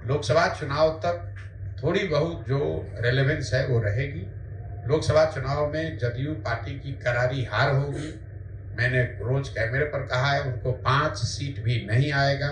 लोकसभा चुनाव तक थोड़ी बहुत जो रेलेवेंस है वो रहेगी। लोकसभा चुनाव में जदयू पार्टी की करारी हार होगी। मैंने रोज कैमरे पर कहा है, उनको 5 सीट भी नहीं आएगा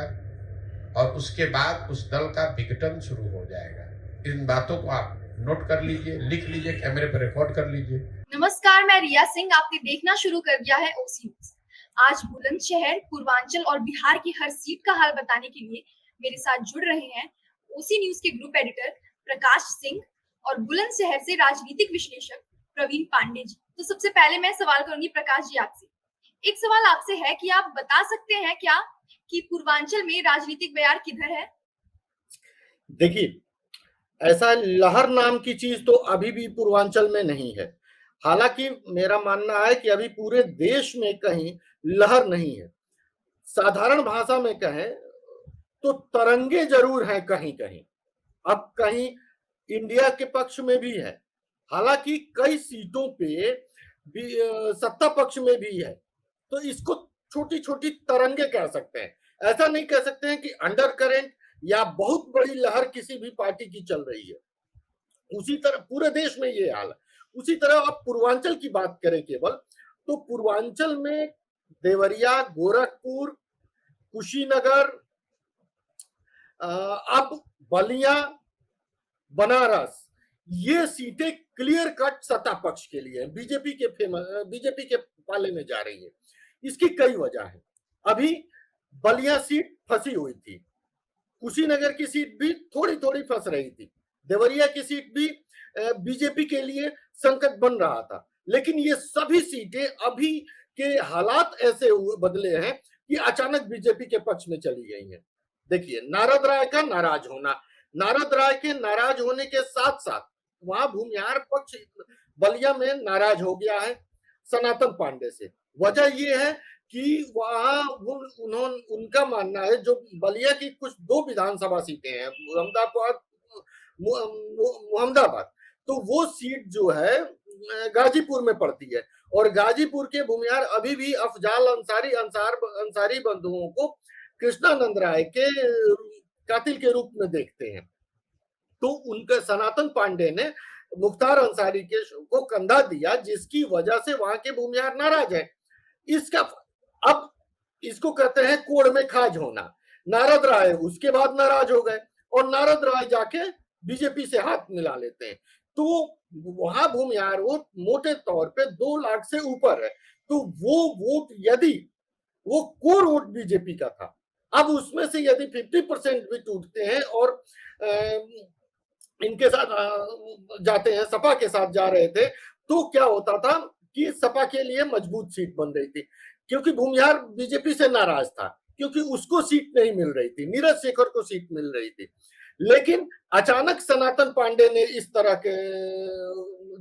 और उसके बाद उस दल का विघटन शुरू हो जाएगा। इन बातों को आप नोट कर लीजिए, लिख लीजिए, कैमरे पर रिकॉर्ड कर लीजिए। नमस्कार, मैं रिया सिंह। आपने देखना शुरू कर दिया है ओसी न्यूज। आज बुलंदशहर, पूर्वांचल और बिहार की हर सीट का हाल बताने के लिए मेरे साथ जुड़ रहे हैं ओसी न्यूज के ग्रुप एडिटर प्रकाश सिंह और बुलंदशहर से राजनीतिक विश्लेषक प्रवीण पांडे जी। तो सबसे पहले मैं सवाल करूंगी प्रकाश जी आपसे। एक सवाल आपसे है कि आप बता सकते हैं क्या कि पूर्वांचल में राजनीतिक बयार किधर है? देखिए, ऐसा लहर नाम की चीज तो अभी भी पूर्वांचल में नहीं है। हालांकि मेरा मानना है कि अभी पूरे देश में कहीं लहर नहीं है। साधारण भाषा में कहें तो तरंगे जरूर हैं कहीं कहीं। अब कहीं इंडिया के पक्ष में भी है, हालांकि कई सीटों पे भी सत्ता पक्ष में भी है। तो इसको छोटी छोटी तरंगे कह सकते हैं, ऐसा नहीं कह सकते हैं कि अंडर करेंट या बहुत बड़ी लहर किसी भी पार्टी की चल रही है। उसी तरह पूरे देश में ये हाल है। उसी तरह आप पूर्वांचल की बात करें केवल, तो पूर्वांचल में देवरिया, गोरखपुर, कुशीनगर, अब बलिया, बनारस, ये सीटें क्लियर कट सत्ता पक्ष के लिए बीजेपी के पाले में जा रही है। इसकी कई वजह है। अभी बलिया सीट फंसी हुई थी, कुशीनगर की सीट भी थोड़ी थोड़ी फंस रही थी, देवरिया की सीट भी बीजेपी के लिए संकट बन रहा था। लेकिन ये सभी सीटें अभी के हालात ऐसे बदले हैं कि अचानक बीजेपी के पक्ष में चली गई हैं। देखिए, नारद राय का नाराज होना, नारद राय के नाराज होने के साथ साथ वहां भूमिहार पक्ष बलिया में नाराज हो गया है सनातन पांडे से। वजह यह है कि वहां उनका मानना है, जो बलिया की कुछ 2 विधानसभा सीटें हैं, मुहम्मदाबाद, तो वो सीट जो है गाजीपुर में पड़ती है और गाजीपुर के भूमिहार अभी भी अफजाल अंसारी बंधुओं को कृष्णानंद राय के कातिल के रूप में देखते हैं। तो उनके सनातन पांडे ने मुख्तार अंसारी को कंधा दिया, जिसकी वजह से वहां के भूमिहार नाराज है। इसका अब इसको कहते हैं कोड़ में खाज होना। नारद राय उसके बाद नाराज हो गए और नारद राय जाके बीजेपी से हाथ मिला लेते हैं। तो वहां भूमिहार वोट मोटे तौर पे 2 लाख से ऊपर है। तो वो वोट, यदि वो कोर वोट बीजेपी का था, अब उसमें से यदि 50% भी टूटते हैं और इनके साथ जाते हैं, सपा के साथ जा रहे थे, तो क्या होता था कि सपा के लिए मजबूत सीट बन रही थी, क्योंकि भूमिहार बीजेपी से नाराज था, क्योंकि उसको सीट नहीं मिल रही थी, नीरज शेखर को सीट मिल रही थी। लेकिन अचानक सनातन पांडे ने इस तरह के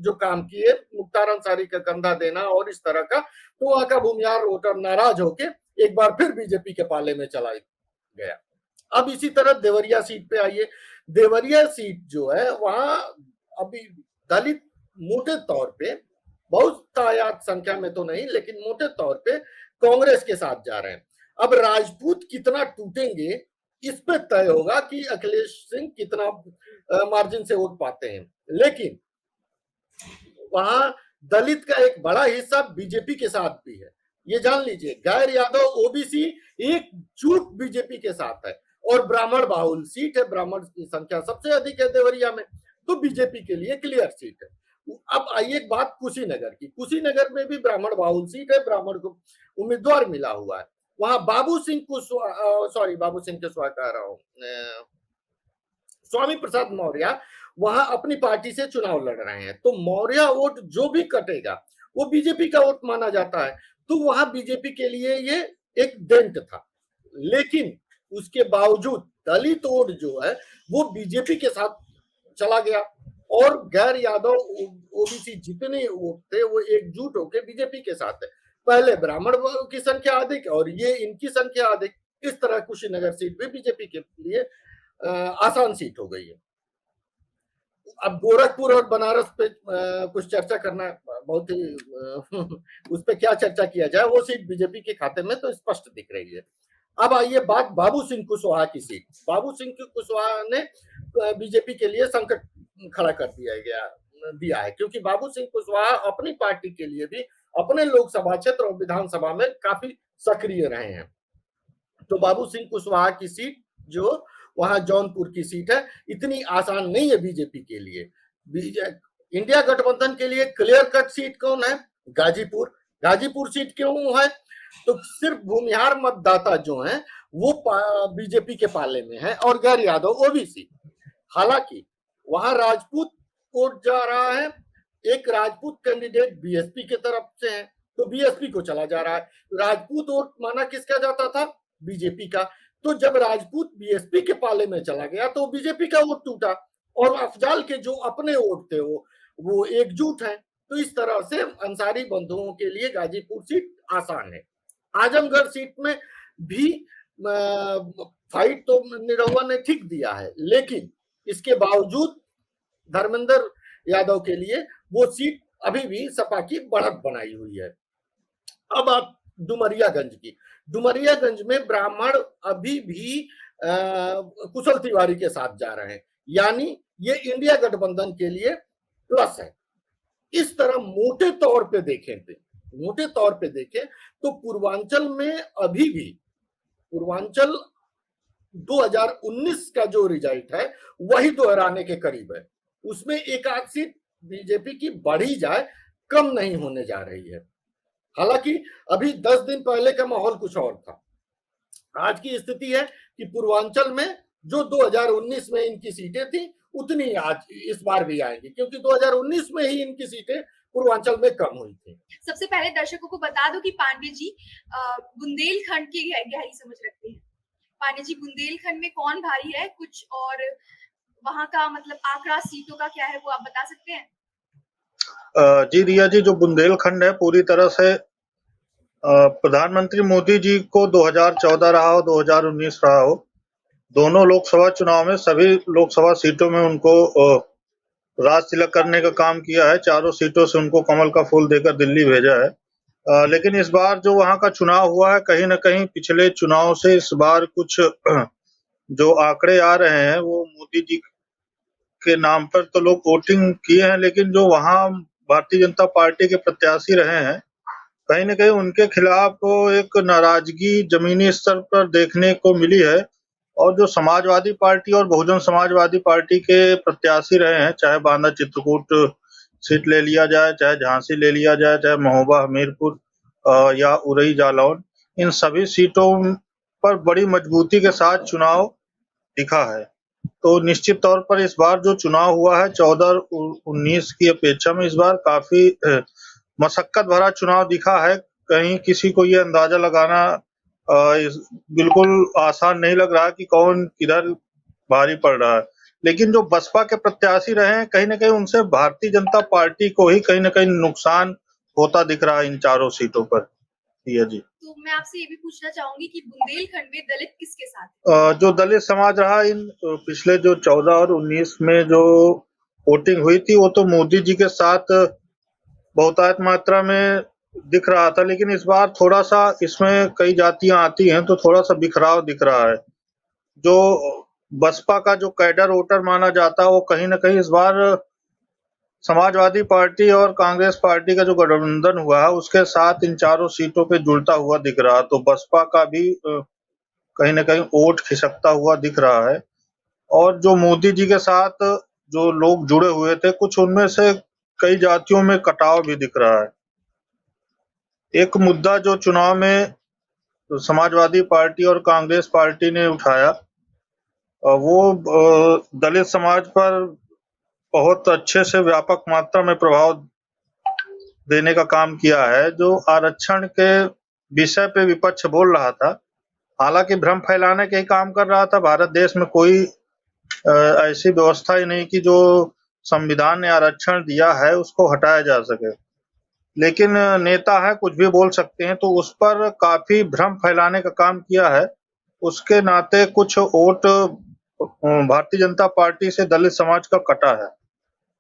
जो काम किए, मुख्तार अंसारी का कंधा देना और इस तरह का, तो वहां का भूमिहार वोटर नाराज होके एक बार फिर बीजेपी के पाले में चला गया। अब इसी तरह देवरिया सीट पे आइए। देवरिया सीट जो है, वहां अभी दलित मोटे तौर पे, बहुत तायात संख्या में तो नहीं, लेकिन मोटे तौर पे कांग्रेस के साथ जा रहे हैं। अब राजपूत कितना टूटेंगे इस पे तय होगा कि अखिलेश सिंह कितना मार्जिन से वोट पाते हैं। लेकिन वहां दलित का एक बड़ा हिस्सा बीजेपी के साथ भी है, ये जान लीजिए। गैर यादव ओबीसी एकजुट बीजेपी के साथ है और ब्राह्मण बाहुल सीट है, ब्राह्मण की संख्या सबसे अधिक है देवरिया में, तो बीजेपी के लिए क्लियर सीट है। अब आइए एक बात कुशीनगर की। कुशीनगर में भी ब्राह्मण बाहुल सीट है, ब्राह्मण को उम्मीदवार मिला हुआ है। वहां बाबू सिंह कुशवाहा कह रहा हूं, स्वामी प्रसाद मौर्य वहां अपनी पार्टी से चुनाव लड़ रहे हैं। तो मौर्य वोट जो भी कटेगा वो बीजेपी का वोट माना जाता है, तो वहां बीजेपी के लिए ये एक डेंट था। लेकिन उसके बावजूद दलित वोट जो है वो बीजेपी के साथ चला गया और गैर यादव ओबीसी जितने वोट थे वो एकजुट होकर बीजेपी के साथ है। पहले ब्राह्मण की संख्या अधिक और ये इनकी संख्या अधिक, इस तरह कुशीनगर सीट भी बीजेपी के लिए आसान सीट हो गई है। अब गोरखपुर और बनारस पे कुछ चर्चा करना बहुत ही उस पे क्या चर्चा किया जाए, वो सीट बीजेपी के खाते में तो स्पष्ट दिख रही है। अब आइए बात बाबू सिंह कुशवाहा की सीट। बाबू सिंह कुशवाहा ने बीजेपी के लिए संकट खड़ा कर दिया है, क्योंकि बाबू सिंह कुशवाहा अपनी पार्टी के लिए भी अपने लोकसभा क्षेत्र और विधानसभा में काफी सक्रिय रहे हैं। तो बाबू सिंह कुशवाहा की सीट जो वहां जौनपुर की सीट है, इतनी आसान नहीं है बीजेपी के लिए। इंडिया गठबंधन के लिए क्लियर कट सीट कौन है? गाजीपुर। गाजीपुर सीट क्यों है? तो सिर्फ भूमिहार मतदाता जो हैं वो बीजेपी के पाले में है और गैर यादव ओबीसी। हालांकि वहां राजपूत वोट जा रहा है, एक राजपूत कैंडिडेट बीएसपी की तरफ से है तो बीएसपी को चला जा रहा है। राजपूत वोट माना किसका जाता था? बीजेपी का। तो जब राजपूत बीएसपी के पाले में चला गया तो बीजेपी का वोट टूटा और अफजाल के जो अपने वोट थे वो एकजुट है। तो इस तरह से अंसारी बंधुओं के लिए गाजीपुर सीट आसान है। आजमगढ़ सीट में भी फाइट तो निरहुआ ने ठीक दिया है, लेकिन इसके बावजूद धर्मेंद्र यादव के लिए वो सीट अभी भी सपा की बढ़त बनाई हुई है। अब आप डुमरियागंज की। डुमरियागंज में ब्राह्मण अभी भी कुशल तिवारी के साथ जा रहे हैं, यानी ये इंडिया गठबंधन के लिए प्लस है। इस तरह मोटे तौर पे देखें तो पूर्वांचल में अभी भी पूर्वांचल 2019 का जो रिजल्ट है वही दोहराने के करीब है। उसमें एक आध सीट बीजेपी की बढ़ी जाए, कम नहीं होने जा रही है। हालांकि अभी 10 दिन पहले का माहौल कुछ और था। आज की स्थिति है कि पूर्वांचल में जो 2019 में इनकी सीटें थी उतनी आज इस बार भी आएंगी, क्योंकि 2019 में ही इनकी सीटें पूर्वांचल में कम हुई थी। सबसे पहले दर्शकों को बता दो कि पांडे जी बुंदेलखंड की गहरी समझ रखते हैं। पांडे जी, बुंदेलखंड में कौन भारी है कुछ, और वहां का मतलब आंकड़ा सीटों का क्या है वो आप बता सकते हैं? जी रिया जी, जो बुंदेलखंड है पूरी तरह से प्रधानमंत्री मोदी जी को 2014 रहा हो 2019 रहा हो, दोनों लोकसभा चुनाव में सभी लोकसभा सीटों में उनको राज तिलक करने का काम किया है। चारों सीटों से उनको कमल का फूल देकर दिल्ली भेजा है। लेकिन इस बार जो वहां का चुनाव हुआ है, कहीं ना कहीं पिछले चुनाव से इस बार कुछ जो आंकड़े आ रहे हैं वो मोदी जी के नाम पर तो लोग वोटिंग किए हैं, लेकिन जो वहां भारतीय जनता पार्टी के प्रत्याशी रहे हैं, कहीं न कहीं उनके खिलाफ एक नाराजगी जमीनी स्तर पर देखने को मिली है। और जो समाजवादी पार्टी और बहुजन समाजवादी पार्टी के प्रत्याशी रहे हैं, चाहे बांदा चित्रकूट सीट ले लिया जाए, चाहे झांसी ले लिया जाए, चाहे महोबा हमीरपुर या उरई जालौन, इन सभी सीटों पर बड़ी मजबूती के साथ चुनाव दिखा है। तो निश्चित तौर पर इस बार जो चुनाव हुआ है 14-19 की अपेक्षा में इस बार काफी मशक्कत भरा चुनाव दिखा है। कहीं किसी को ये अंदाजा लगाना बिल्कुल आसान नहीं लग रहा कि कौन किधर भारी पड़ रहा है। लेकिन जो बसपा के प्रत्याशी रहे हैं, कहीं न कहीं उनसे भारतीय जनता पार्टी को ही कहीं न कहीं नुकसान होता दिख रहा है इन चारों सीटों पर। जी। तो मैं आपसे ये भी पूछना चाहूंगी कि बुंदेलखंड में दलित किसके साथ? जो दलित समाज रहा इन पिछले जो 14 और 19 में जो वोटिंग हुई थी वो तो मोदी जी के साथ बहुतायत मात्रा में दिख रहा था, लेकिन इस बार थोड़ा सा इसमें कई जातियां आती हैं तो थोड़ा सा बिखराव दिख रहा है। जो बसपा का जो कैडर वोटर माना जाता है वो कहीं न कहीं इस बार समाजवादी पार्टी और कांग्रेस पार्टी का जो गठबंधन हुआ है उसके साथ इन चारों सीटों पे जुड़ता हुआ दिख रहा है। तो बसपा का भी कहीं न कहीं वोट खिसकता हुआ दिख रहा है। और जो मोदी जी के साथ जो लोग जुड़े हुए थे, कुछ उनमें से कई जातियों में कटाव भी दिख रहा है। एक मुद्दा जो चुनाव में समाजवादी पार्टी और कांग्रेस पार्टी ने उठाया, वो दलित समाज पर बहुत अच्छे से व्यापक मात्रा में प्रभाव देने का काम किया है। जो आरक्षण के विषय पे विपक्ष बोल रहा था, हालांकि भ्रम फैलाने के ही काम कर रहा था। भारत देश में कोई ऐसी व्यवस्था ही नहीं कि जो संविधान ने आरक्षण दिया है उसको हटाया जा सके। लेकिन नेता है, कुछ भी बोल सकते हैं, तो उस पर काफी भ्रम फैलाने का काम किया है। उसके नाते कुछ वोट भारतीय जनता पार्टी से दलित समाज का कटा है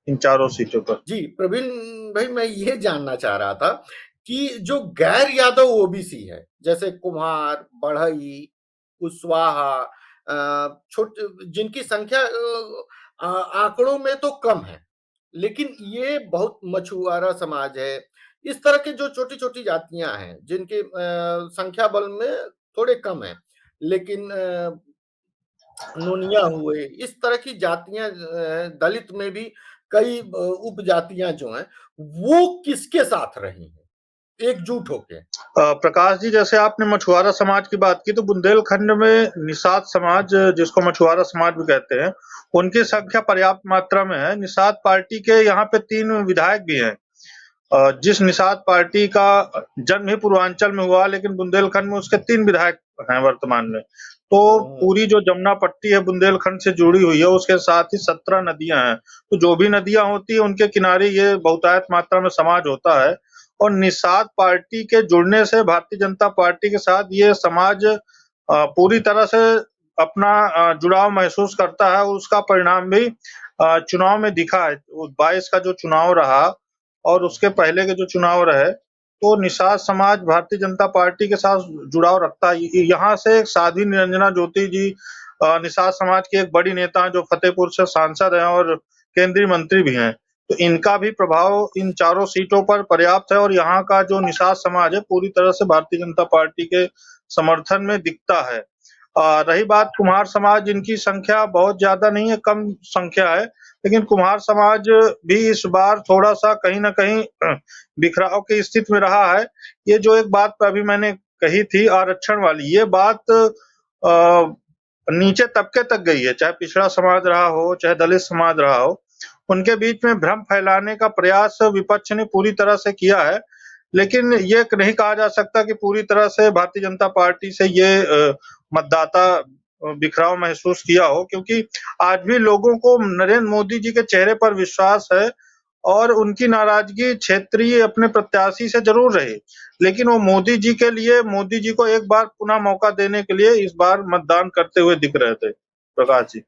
इन चारों सीटों पर। जी प्रवीण भाई, मैं ये जानना चाह रहा था कि जो गैर यादव ओबीसी है, जैसे कुम्हार, बढ़ई, कुशवाहा, जिनकी संख्या आंकड़ों में तो कम है, लेकिन ये बहुत मछुआरा समाज है। इस तरह के जो छोटी-छोटी जातियां हैं, जिनके संख्या बल में थोड़े कम है, लेकिन नोनिया हुए, इस तरह की जातियां, दलित में भी कई उपजातियां जो हैं, वो किसके साथ रही हैं एकजुट होके? प्रकाश जी, जैसे आपने मछुआरा समाज की बात की, तो बुंदेलखंड में निषाद समाज, जिसको मछुआरा समाज भी कहते हैं, उनकी संख्या पर्याप्त मात्रा में है। निषाद पार्टी के यहाँ पे 3 विधायक भी हैं। जिस निषाद पार्टी का जन्म ही पूर्वांचल में हुआ, लेकिन बुंदेलखंड में उसके 3 विधायक हैं वर्तमान में। तो पूरी जो जमुना पट्टी है बुंदेलखंड से जुड़ी हुई है, उसके साथ ही 17 नदियां हैं। तो जो भी नदियां होती है उनके किनारे ये बहुतायत मात्रा में समाज होता है। और निषाद पार्टी के जुड़ने से भारतीय जनता पार्टी के साथ ये समाज पूरी तरह से अपना जुड़ाव महसूस करता है। उसका परिणाम भी चुनाव में दिखा है। 22 का जो चुनाव रहा और उसके पहले के जो चुनाव रहे, तो निषाद समाज भारतीय जनता पार्टी के साथ जुड़ाव रखता है। यहाँ से एक साध्वी निरंजना ज्योति जी निषाद समाज की एक बड़ी नेता हैं, जो फतेहपुर से सांसद हैं और केंद्रीय मंत्री भी हैं। तो इनका भी प्रभाव इन चारों सीटों पर पर्याप्त है और यहाँ का जो निषाद समाज है पूरी तरह से भारतीय जनता पार्टी के समर्थन में दिखता है। रही बात कुम्हार समाज, जिनकी संख्या बहुत ज्यादा नहीं है, कम संख्या है, लेकिन कुम्हार समाज भी इस बार थोड़ा सा कहीं ना कहीं बिखराव की स्थिति में रहा है। ये जो एक बात अभी मैंने कही थी आरक्षण वाली, ये बात नीचे तबके तक गई है, चाहे पिछड़ा समाज रहा हो, चाहे दलित समाज रहा हो। उनके बीच में भ्रम फैलाने का प्रयास विपक्ष ने पूरी तरह से किया है, लेकिन ये नहीं कहा जा सकता कि पूरी तरह से भारतीय जनता पार्टी से ये मतदाता बिखराव महसूस किया हो, क्योंकि आज भी लोगों को नरेंद्र मोदी जी के चेहरे पर विश्वास है और उनकी नाराजगी क्षेत्रीय अपने प्रत्याशी से जरूर रही, लेकिन वो मोदी जी के लिए, मोदी जी को एक बार पुनः मौका देने के लिए इस बार मतदान करते हुए दिख रहे थे। प्रकाश जी,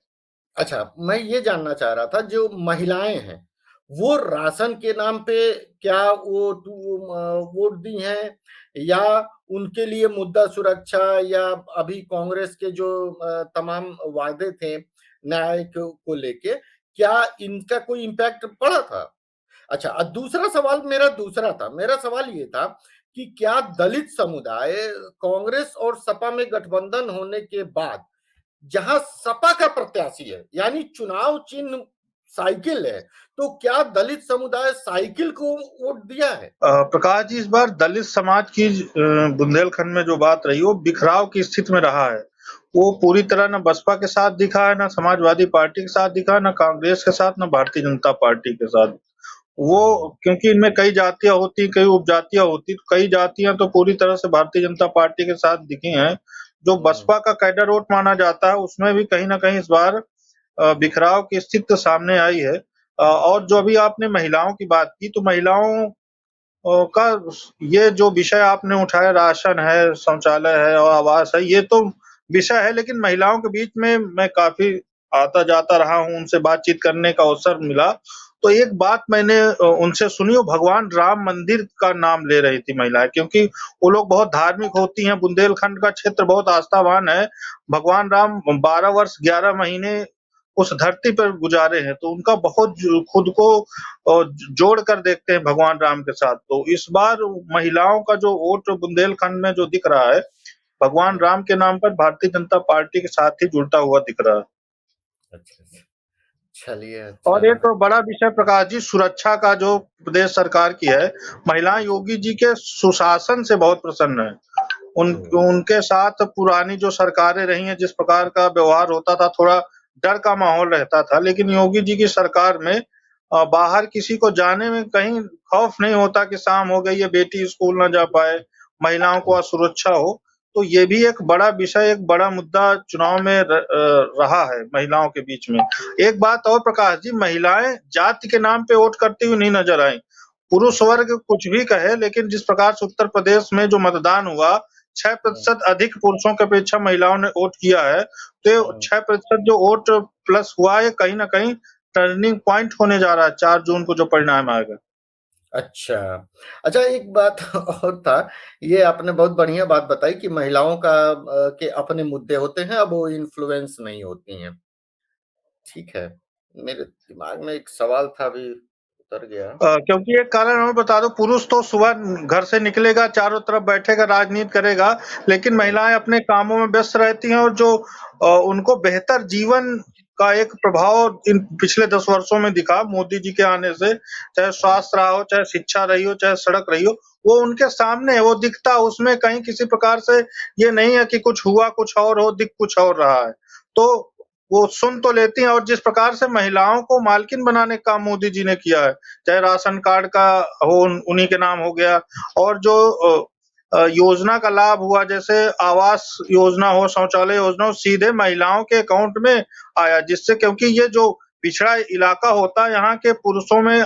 अच्छा, मैं ये जानना चाह रहा था, जो महिलाएं हैं वो राशन के नाम पे क्या वो वोट दी हैं, या उनके लिए मुद्दा सुरक्षा या अभी कांग्रेस के जो तमाम वादे थे न्याय को लेके, क्या इनका कोई इम्पैक्ट पड़ा था? अच्छा, दूसरा सवाल मेरा सवाल ये था कि क्या दलित समुदाय कांग्रेस और सपा में गठबंधन होने के बाद, जहां सपा का प्रत्याशी है, यानी चुनाव चिन्ह साइकिल है, तो क्या दलित समुदाय साइकिल को वोट दिया है? प्रकाश जी, इस बार दलित समाज की बुंदेलखंड में जो बात रही, वो बिखराव की स्थिति में रहा है। वो पूरी तरह न बसपा के साथ दिखा है, न समाजवादी पार्टी के साथ दिखा, न कांग्रेस के साथ, न भारतीय जनता पार्टी के साथ। वो क्योंकि इनमें कई जातियां होती, कई उपजातियां होती, तो कई जातियां तो पूरी तरह से भारतीय जनता पार्टी के साथ दिखी हैं। जो बसपा का कैडर वोट माना जाता है, उसमें भी कहीं ना कहीं इस बार बिखराव की स्थिति सामने आई है। और जो अभी आपने महिलाओं की बात की, तो महिलाओं का ये जो विषय आपने उठाया, राशन है, शौचालय है और आवास है, ये तो विषय है, लेकिन महिलाओं के बीच में मैं काफी आता जाता रहा हूँ, उनसे बातचीत करने का अवसर मिला। तो एक बात मैंने उनसे सुनी, वो भगवान राम मंदिर का नाम ले रही थी महिलाएं, क्योंकि वो लोग बहुत धार्मिक होती हैं। बुंदेलखंड का क्षेत्र बहुत आस्थावान है। भगवान राम 12 वर्ष 11 महीने उस धरती पर गुजारे हैं, तो उनका बहुत खुद को जोड़ कर देखते हैं भगवान राम के साथ। तो इस बार महिलाओं का जो वोट बुंदेलखंड में जो दिख रहा है, भगवान राम के नाम पर भारतीय जनता पार्टी के साथ ही जुड़ता हुआ दिख रहा है। अच्छा, चलिए। और एक तो बड़ा विषय प्रकाश जी, सुरक्षा का जो प्रदेश सरकार की है, महिलाएं योगी जी के सुशासन से बहुत प्रसन्न है। उनके साथ पुरानी जो सरकारें रही हैं, जिस प्रकार का व्यवहार होता था, थोड़ा डर का माहौल रहता था, लेकिन योगी जी की सरकार में बाहर किसी को जाने में कहीं खौफ नहीं होता कि शाम हो गई है, बेटी स्कूल न जा पाए, महिलाओं को असुरक्षा हो। तो ये भी एक बड़ा विषय, एक बड़ा मुद्दा चुनाव में रहा है महिलाओं के बीच में। एक बात और प्रकाश जी, महिलाएं जाति के नाम पे वोट करती हुई नहीं नजर आई। पुरुष वर्ग कुछ भी कहे, लेकिन जिस प्रकार से उत्तर प्रदेश में जो मतदान हुआ, 6% अधिक पुरुषों की अपेक्षा महिलाओं ने वोट किया है। तो 6% जो वोट प्लस हुआ है, कहीं ना कहीं टर्निंग पॉइंट होने जा रहा है 4 जून को जो परिणाम आएगा। अच्छा। अच्छा, एक बात और था, ये आपने बहुत बढ़िया बात बताई कि महिलाओं का के अपने मुद्दे होते हैं, अब वो इन्फ्लुएंस नहीं होती हैं। ठीक है, मेरे दिमाग में एक सवाल था, अभी उतर गया। क्योंकि एक कारण मैं बता दूं, पुरुष तो सुबह घर से निकलेगा, चारों तरफ बैठेगा, राजनीति करेगा, लेकिन महिलाएं अपने कामों में व्यस्त रहती हैं, और जो उनको बेहतर जीवन का एक प्रभाव इन पिछले 10 वर्षों में दिखा मोदी जी के आने से, चाहे स्वास्थ्य रहा हो, चाहे शिक्षा रही हो, चाहे सड़क रही हो, वो उनके सामने है, वो दिखता, उसमें कहीं किसी प्रकार से ये नहीं है कि कुछ हुआ कुछ और हो, दिख कुछ और रहा है। तो वो सुन तो लेती हैं, और जिस प्रकार से महिलाओं को मालकिन बनाने का काम मोदी जी ने किया है, चाहे राशन कार्ड का हो, उन्हीं के नाम हो गया, और जो योजना का लाभ हुआ, जैसे आवास योजना हो, शौचालय योजना हो, सीधे महिलाओं के अकाउंट में आया, जिससे, क्योंकि ये जो पिछड़ा इलाका होता है, यहाँ के पुरुषों में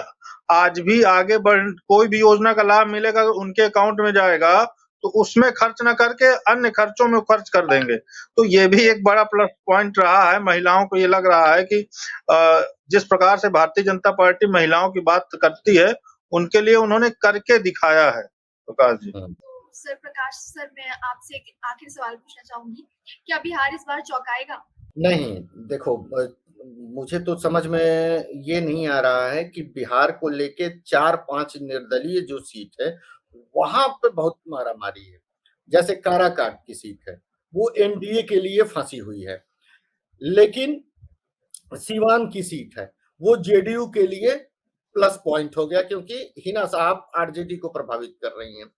आज भी आगे बढ़, कोई भी योजना का लाभ मिलेगा उनके अकाउंट में जाएगा, तो उसमें खर्च न करके अन्य खर्चों में खर्च कर देंगे। तो ये भी एक बड़ा प्लस पॉइंट रहा है। महिलाओं को ये लग रहा है कि जिस प्रकार से भारतीय जनता पार्टी महिलाओं की बात करती है, उनके लिए उन्होंने करके दिखाया है। प्रकाश जी। सर प्रकाश सर, मैं आपसे एक आखिरी सवाल पूछना चाहूंगी, क्या बिहार इस बार चौंकाएगा? नहीं, देखो, मुझे तो समझ में ये नहीं आ रहा है कि बिहार को लेके 4-5 निर्दलीय जो सीट है, वहां पे बहुत मारामारी है। जैसे काराकाट की सीट है, वो एनडीए के लिए फंसी हुई है, लेकिन सीवान की सीट है, वो जेडीयू के लिए प्लस पॉइंट हो गया, क्योंकि हिना साहब आरजेडी को प्रभावित कर रही हैं।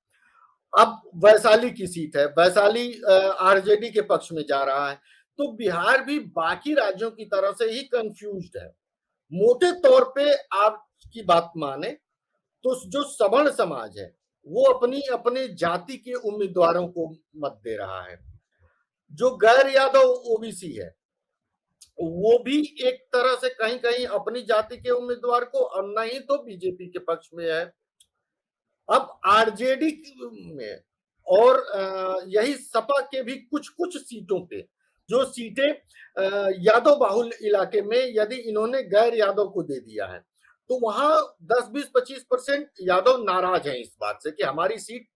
अब वैशाली की सीट है, वैशाली आरजेडी के पक्ष में जा रहा है, तो बिहार भी बाकी राज्यों की तरह से ही कंफ्यूज्ड है। मोटे तौर पे आपकी बात माने तो जो सवर्ण समाज है, वो अपनी अपने जाति के उम्मीदवारों को मत दे रहा है। जो गैर यादव ओबीसी है, वो भी एक तरह से कहीं कहीं अपनी जाति के उम्मीदवार को, और नहीं तो बीजेपी के पक्ष में है। अब आरजेडी में और यही सपा के भी कुछ कुछ सीटों पे, जो सीटें यादव बाहुल इलाके में यदि इन्होंने गैर यादव को दे दिया है, तो वहां 10-20-25% यादव नाराज हैं इस बात से कि हमारी सीट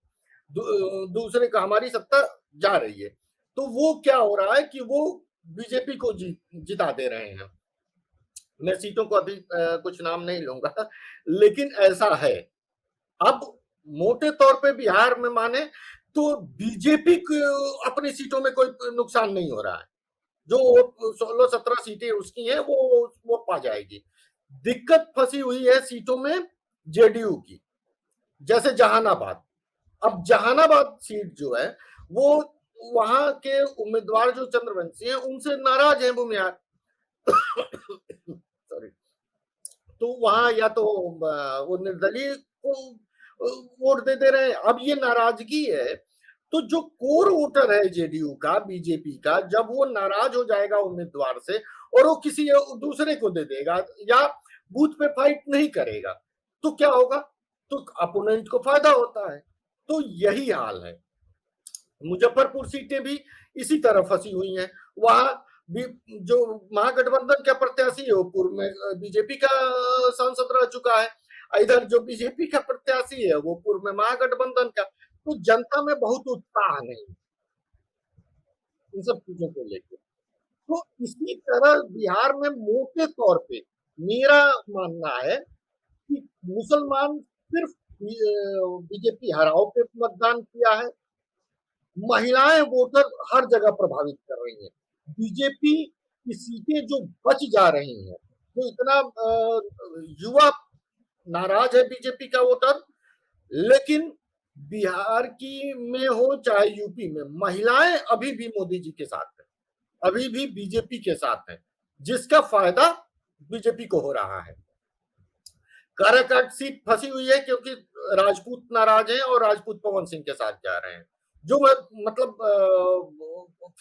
दूसरे का, हमारी सत्ता जा रही है। तो वो क्या हो रहा है कि वो बीजेपी को जिता दे रहे हैं। मैं सीटों को अभी कुछ नाम नहीं लूंगा, लेकिन ऐसा है। अब मोटे तौर पे बिहार में माने तो बीजेपी को अपनी सीटों में कोई नुकसान नहीं हो रहा है। जो 16-17 सीटें उसकी हैं, वो पा जाएगी। दिक्कत फंसी हुई है सीटों में जेडीयू की, जैसे जहानाबाद। अब जहानाबाद सीट जो है, वो वहां के उम्मीदवार जो चंद्रवंशी हैं, उनसे नाराज हैं भूमिहार। सॉरी। तो वहां या तो वो निर्दलीय को वोट दे रहे हैं। अब ये नाराजगी है, तो जो कोर वोटर है जेडीयू का, बीजेपी का, जब वो नाराज हो जाएगा उम्मीदवार से और वो किसी दूसरे को दे देगा या बूथ पे फाइट नहीं करेगा, तो क्या होगा? तो अपोनेंट को फायदा होता है। तो यही हाल है। मुजफ्फरपुर सीटें भी इसी तरह फंसी हुई हैं। वहां भी जो महागठबंधन का प्रत्याशी है, वो पूर्व में बीजेपी का सांसद रह चुका है। इधर जो बीजेपी का प्रत्याशी है, वो पूर्व में महागठबंधन का। तो जनता में बहुत उत्साह नहीं इन सब चीजों को लेकर। तो इसी तरह बिहार में मोटे तौर पे मेरा मानना है कि मुसलमान सिर्फ बीजेपी हराव पे मतदान किया है। महिलाएं वोटर हर जगह प्रभावित कर रही हैं। बीजेपी की सीटें जो बच जा रही हैं, तो इतना युवा नाराज है बीजेपी का वोटर, लेकिन बिहार की में हो चाहे यूपी में, महिलाएं अभी भी मोदी जी के साथ है, अभी भी बीजेपी के साथ है, जिसका फायदा बीजेपी को हो रहा है। काराकाट सीट फंसी हुई है क्योंकि राजपूत नाराज हैं और राजपूत पवन सिंह के साथ जा रहे हैं, जो मतलब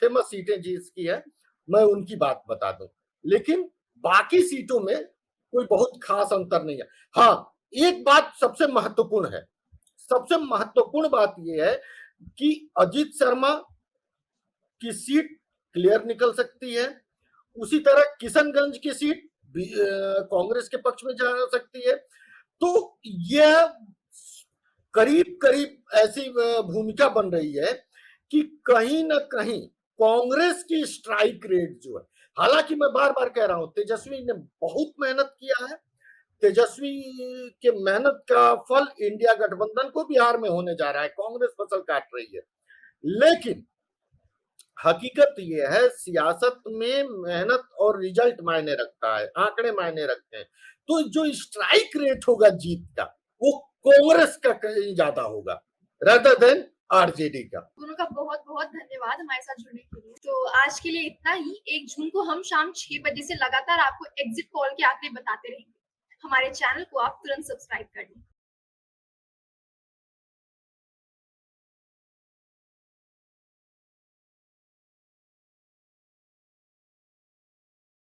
फेमस सीटें जिसकी है, मैं उनकी बात बता दूं। लेकिन बाकी सीटों में कोई बहुत खास अंतर नहीं है। हाँ, एक बात सबसे महत्वपूर्ण है। सबसे महत्वपूर्ण बात यह है कि अजीत शर्मा की सीट क्लियर निकल सकती है। उसी तरह किशनगंज की सीट कांग्रेस के पक्ष में जा सकती है। तो यह करीब करीब ऐसी भूमिका बन रही है कि कहीं ना कहीं कांग्रेस की स्ट्राइक रेट जो है, हालांकि मैं बार बार कह रहा हूं तेजस्वी ने बहुत मेहनत किया है, तेजस्वी के मेहनत का फल इंडिया गठबंधन को बिहार में होने जा रहा है, कांग्रेस फसल काट रही है। लेकिन हकीकत यह है सियासत में मेहनत और रिजल्ट मायने रखता है, आंकड़े मायने रखते हैं। तो जो स्ट्राइक रेट होगा जीत का वो कांग्रेस का कहीं ज्यादा होगा rather देन आरजेडी का। दोनों का बहुत बहुत धन्यवाद हमारे साथ जुड़ने के लिए। तो आज के लिए इतना ही। 1 जून को हम शाम 6 बजे से लगातार आपको एग्जिट पोल के आंकड़े बताते रहेंगे। हमारे चैनल को आप तुरंत सब्सक्राइब कर लें।